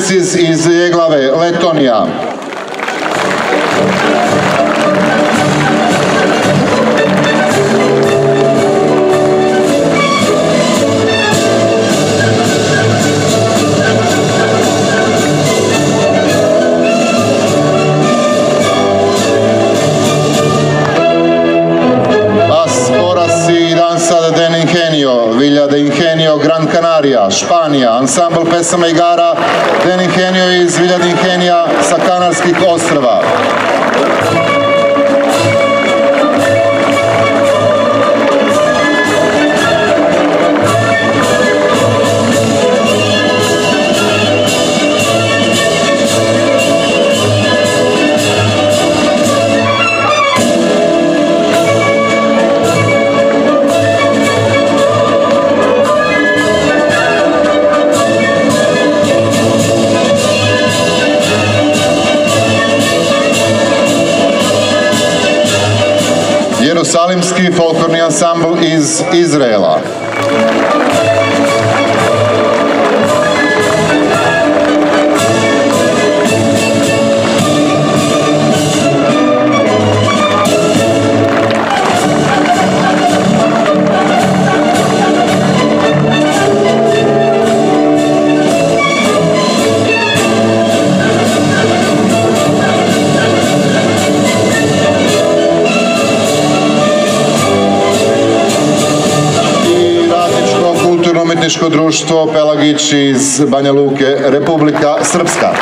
Enterprises iz Jeglave, Letonija. Villa de Ingenio, Gran Canaria, Španija, ansambl pesama i igara Den Ingenio iz Villa de Ingenija sa Kanarskih ostrva. Jerusalimski folklorni ansambl iz Izraela. Umjetničko društvo Pelagić iz Banja Luke, Republika Srpska.